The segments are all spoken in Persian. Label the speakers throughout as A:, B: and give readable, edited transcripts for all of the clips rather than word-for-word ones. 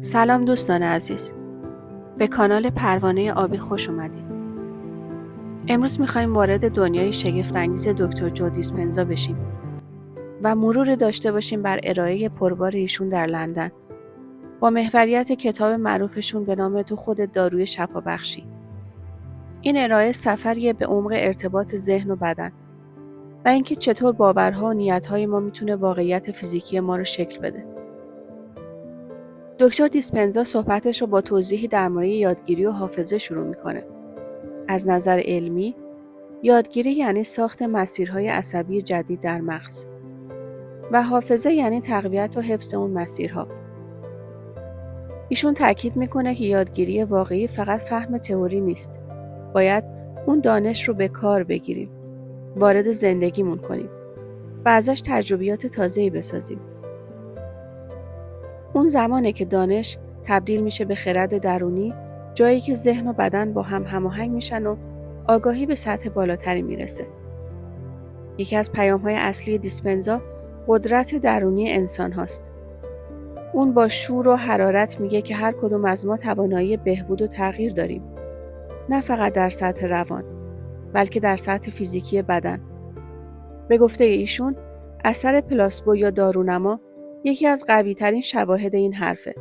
A: سلام دوستان عزیز، به کانال پروانه آبی خوش اومدید. امروز میخوایم وارد دنیای شگفت‌انگیز دکتر جو دیسپنزا بشیم و مروری داشته باشیم بر ارائه پربار ایشون در لندن با محوریت کتاب معروفشون به نام تو خودت داروی شفابخشی. این ارائه سفریه به عمق ارتباط ذهن و بدن و اینکه چطور باورها و نیت‌های ما میتونه واقعیت فیزیکی ما رو شکل بده. دکتر دیسپنزا صحبتش رو با توضیحی در مورد یادگیری و حافظه شروع میکنه. از نظر علمی، یادگیری یعنی ساخت مسیرهای عصبی جدید در مغز و حافظه یعنی تقویت و حفظ اون مسیرها. ایشون تاکید میکنه که یادگیری واقعی فقط فهم تئوری نیست. باید اون دانش رو به کار بگیریم، وارد زندگیمون کنیم و ازش تجربیات تازه‌ای بسازیم. اون زمانه که دانش تبدیل میشه به خرد درونی، جایی که ذهن و بدن با هم هماهنگ میشن و آگاهی به سطح بالاتری میرسه. یکی از پیام‌های اصلی دیسپنزا قدرت درونی انسان هاست. اون با شور و حرارت میگه که هر کدوم از ما توانایی بهبود و تغییر داریم. نه فقط در سطح روان، بلکه در سطح فیزیکی بدن. به گفته ایشون، اثر پلاسبو یا دارونما یکی از قوی‌ترین شواهد این حرفه.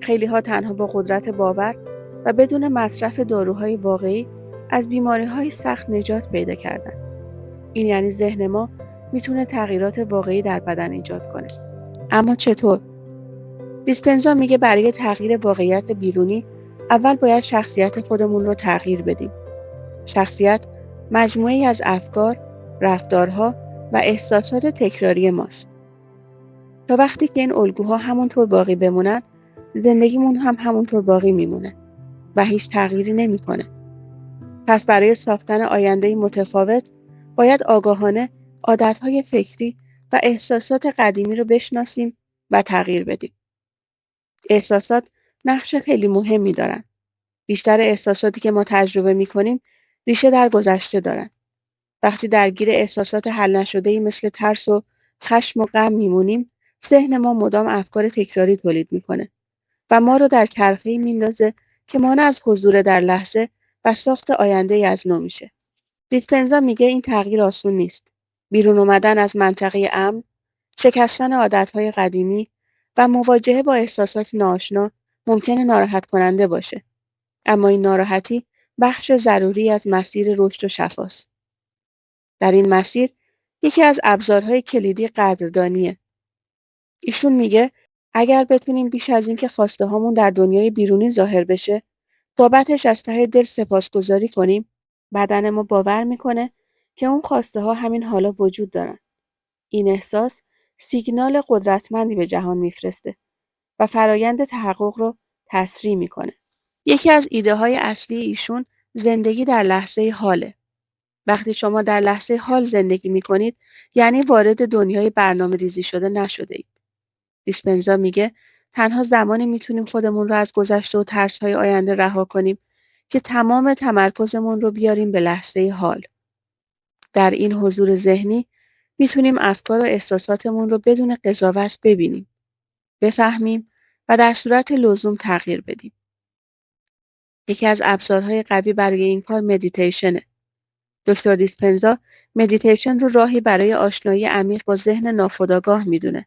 A: خیلی‌ها تنها با قدرت باور و بدون مصرف داروهای واقعی از بیماری‌های سخت نجات پیدا کردن. این یعنی ذهن ما میتونه تغییرات واقعی در بدن ایجاد کنه. اما چطور؟ دیسپنزا میگه برای تغییر واقعیت بیرونی اول باید شخصیت خودمون رو تغییر بدیم. شخصیت مجموعه‌ای از افکار، رفتارها و احساسات تکراری ماست. تا وقتی که این الگوها همونطور باقی بمونن، زندگیمون هم همونطور باقی میمونه و هیچ تغییری نمیکنه. پس برای ساختن آینده‌ای متفاوت، باید آگاهانه عادتهای فکری و احساسات قدیمی رو بشناسیم و تغییر بدیم. احساسات نقش خیلی مهمی دارن. بیشتر احساساتی که ما تجربه میکنیم ریشه در گذشته دارن. وقتی درگیر احساسات حل نشده‌ای مثل ترس و خشم و غم میمونیم، ذهن ما مدام افکار تکراری تولید میکنه و ما رو در چرخه‌ای میندازه که مانع از حضور در لحظه و ساخت آینده‌ای از نو میشه. دیسپنزا میگه این تغییر آسون نیست. بیرون اومدن از منطقه امن، شکستن عادتهای قدیمی و مواجهه با احساسات ناآشنا ممکنه ناراحت کننده باشه. اما این ناراحتی بخش ضروری از مسیر رشد و شفاست. در این مسیر یکی از ابزارهای کلیدی قدردانیه. ایشون میگه اگر بتونیم بیش از این که خواسته هامون در دنیای بیرونی ظاهر بشه، بابتش از ته دل سپاسگزاری کنیم، بدن ما باور میکنه که اون خواسته ها همین حالا وجود دارن. این احساس سیگنال قدرتمندی به جهان میفرسته و فرایند تحقق رو تسریع میکنه. یکی از ایده های اصلی ایشون زندگی در لحظه حاله. وقتی شما در لحظه حال زندگی میکنید، یعنی وارد دنیای برنامه ریزی شده نشده اید. دیسپنزا میگه تنها زمانی میتونیم خودمون رو از گذشته و ترس‌های آینده رها کنیم که تمام تمرکزمون رو بیاریم به لحظه حال. در این حضور ذهنی میتونیم افکار و احساساتمون رو بدون قضاوت ببینیم، بفهمیم و در صورت لزوم تغییر بدیم. یکی از ابزارهای قوی برای این کار مدیتیشنه. دکتر دیسپنزا مدیتیشن رو راهی برای آشنایی عمیق با ذهن ناخودآگاه میدونه.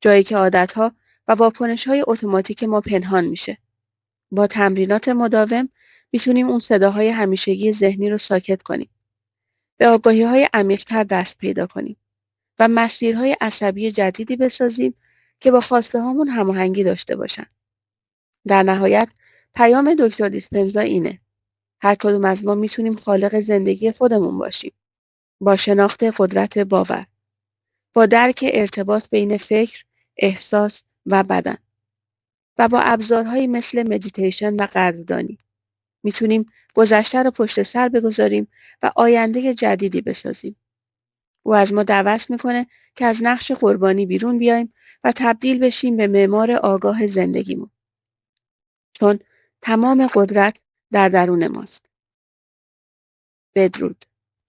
A: جایی که عادتها و واکنش‌های اتوماتیک ما پنهان میشه. با تمرینات مداوم میتونیم اون صداهای همیشگی ذهنی رو ساکت کنیم. به آگاهی‌های عمیق‌تر دست پیدا کنیم و مسیرهای عصبی جدیدی بسازیم که با خواسته‌هامون هماهنگی داشته باشن. در نهایت پیام دکتر دیسپنزا اینه: هر کدوم از ما میتونیم خالق زندگی خودمون باشیم. با شناخت قدرت باور، با درک ارتباط بین فکر، احساس و بدن و با ابزارهایی مثل مدیتیشن و قدردانی میتونیم گذشته رو پشت سر بگذاریم و آینده جدیدی بسازیم. او از ما دعوت میکنه که از نقش قربانی بیرون بیایم و تبدیل بشیم به معمار آگاه زندگیمون. چون تمام قدرت در درون ماست. بدرود.